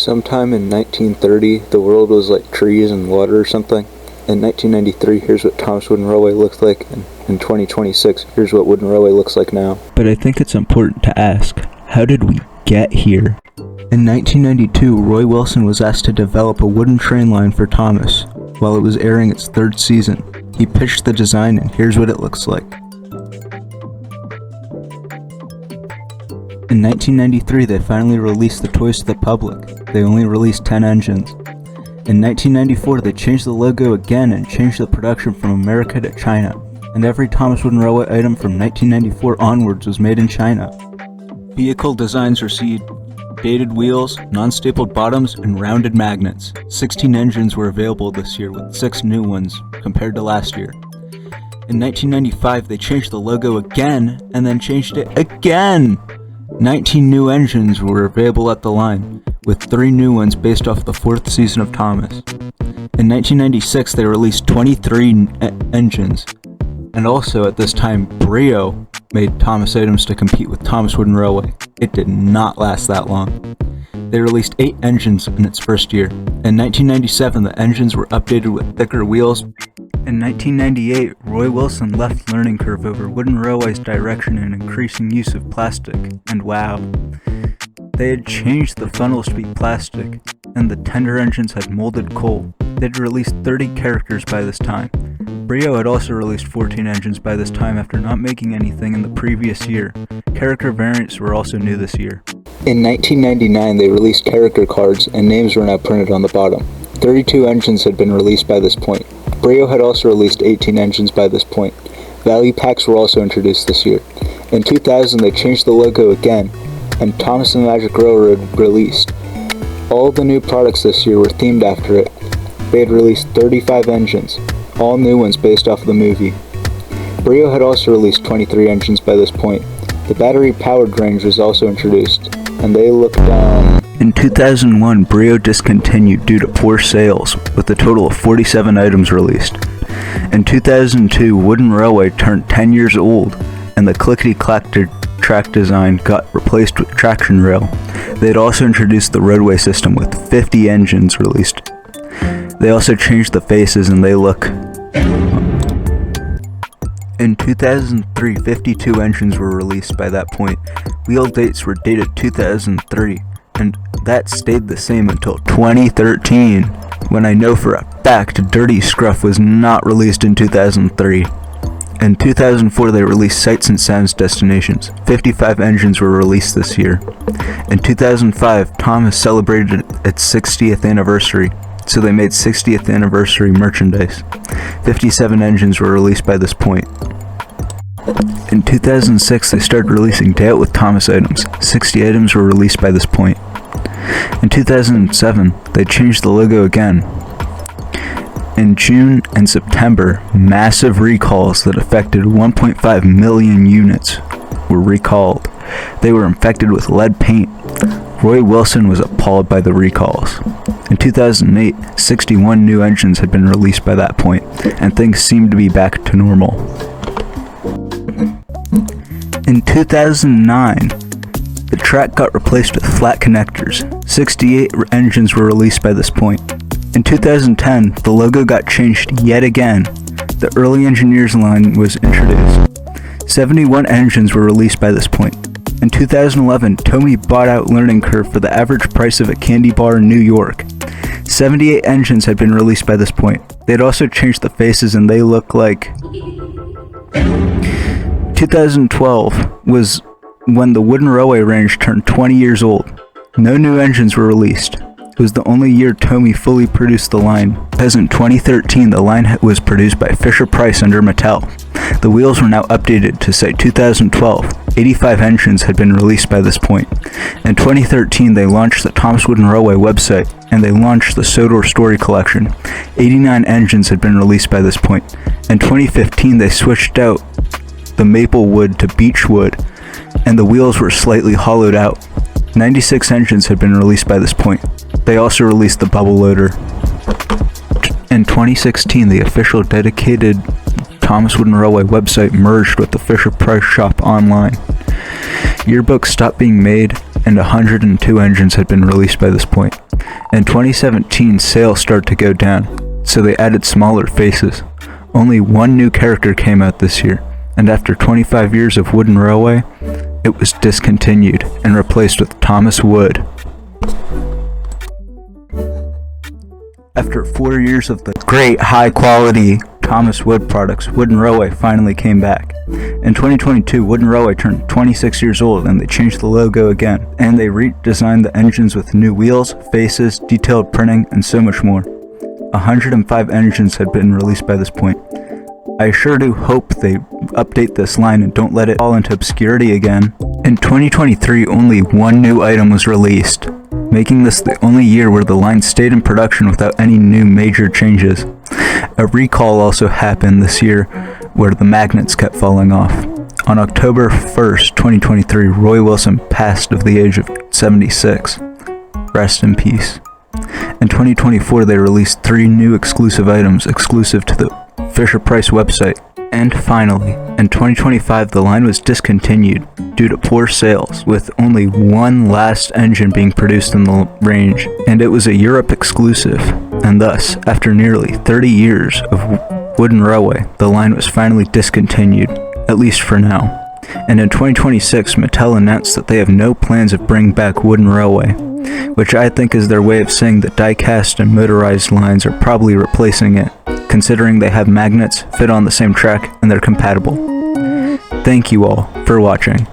Sometime in 1930, the world was like trees and water or something. In 1993, here's what Thomas Wooden Railway looked like. And in 2026, here's what Wooden Railway looks like now. But I think it's important to ask, how did we get here? In 1992, Roy Wilson was asked to develop a wooden train line for Thomas while it was airing its third season. He pitched the design, and here's what it looks like. In 1993, they finally released the toys to the public. They only released 10 engines. In 1994, they changed the logo again and changed the production from America to China. And every Thomas Wooden Railway item from 1994 onwards was made in China. Vehicle designs received dated wheels, non-stapled bottoms, and rounded magnets. 16 engines were available this year, with 6 new ones compared to last year. In 1995, they changed the logo again, and then changed it again! 19 new engines were available at the line, with 3 new ones based off the 4th season of Thomas. In 1996, they released 23 engines, and also at this time, Brio made Thomas items to compete with Thomas Wooden Railway. It did not last that long. They released 8 engines in its first year. In 1997, the engines were updated with thicker wheels. In 1998, Roy Wilson left Learning Curve over Wooden Railway's direction and increasing use of plastic, and wow. They had changed the funnels to be plastic, and the tender engines had molded coal. They'd released 30 characters by this time. Brio had also released 14 engines by this time after not making anything in the previous year. Character variants were also new this year. In 1999, they released character cards, and names were now printed on the bottom. 32 engines had been released by this point. Brio had also released 18 engines by this point. Value packs were also introduced this year. In 2000, they changed the logo again, and Thomas and the Magic Railroad released. All the new products this year were themed after it. They had released 35 engines, all new ones based off of the movie. Brio had also released 23 engines by this point. The battery-powered range was also introduced, and they looked In 2001, Brio discontinued due to poor sales, with a total of 47 items released. In 2002, Wooden Railway turned 10 years old, and the clickety-clack track design got replaced with traction rail. They had also introduced the roadway system with 50 engines released. They also changed the faces, and they look... In 2003, 52 engines were released by that point. Wheel dates were dated 2003, and that stayed the same until 2013, when I know for a fact Dirty Scruff was not released in 2003. In 2004, they released Sights and Sounds Destinations. 55 engines were released this year. In 2005, Thomas celebrated its 60th anniversary, so they made 60th anniversary merchandise. 57 engines were released by this point. In 2006, they started releasing Day Out with Thomas items. 60 items were released by this point. In 2007, they changed the logo again. In June and September, massive recalls that affected 1.5 million units were recalled. They were infected with lead paint. Roy Wilson was appalled by the recalls. In 2008, 61 new engines had been released by that point, and things seemed to be back to normal. In 2009, the track got replaced with flat connectors. 68 engines were released by this point. In 2010, the logo got changed yet again. The early engineers line was introduced. 71 engines were released by this point. In 2011, Tomy bought out Learning Curve for the average price of a candy bar in New York. 78 engines had been released by this point. They had also changed the faces, and they look like... 2012 was when the Wooden Railway range turned 20 years old. No new engines were released. It was the only year Tomy fully produced the line, because in 2013 the line was produced by Fisher-Price under Mattel. The wheels were now updated to say 2012. 85 engines had been released by this point. In 2013 they launched the Thomas Wooden Railway website, and they launched the Sodor Story Collection. 89 engines had been released by this point. In 2015 they switched out the maple wood to beech wood, and the wheels were slightly hollowed out. 96 engines had been released by this point. They also released the bubble loader. In 2016, the official dedicated Thomas Wooden Railway website merged with the Fisher-Price shop online. Yearbooks stopped being made, and 102 engines had been released by this point. In 2017, sales started to go down, so they added smaller faces. Only one new character came out this year, and after 25 years of Wooden Railway, it was discontinued and replaced with Thomas Wood. After 4 years of the great high-quality Thomas Wood products, Wooden Railway finally came back. In 2022, Wooden Railway turned 26 years old and they changed the logo again, and they redesigned the engines with new wheels, faces, detailed printing, and so much more. 105 engines had been released by this point. I sure do hope they update this line and don't let it fall into obscurity again. In 2023, only one new item was released, making this the only year where the line stayed in production without any new major changes. A recall also happened this year where the magnets kept falling off. On October 1st, 2023, Roy Wilson passed of the age of 76. Rest in peace. In 2024, they released 3 new exclusive items exclusive to the Fisher-Price website. And finally, in 2025, the line was discontinued due to poor sales, with only one last engine being produced in the range, and it was a Europe exclusive. And thus, after nearly 30 years of Wooden Railway, the line was finally discontinued, at least for now. And in 2026, Mattel announced that they have no plans of bringing back Wooden Railway, which I think is their way of saying that die-cast and motorized lines are probably replacing it, considering they have magnets, fit on the same track, and they're compatible. Thank you all for watching.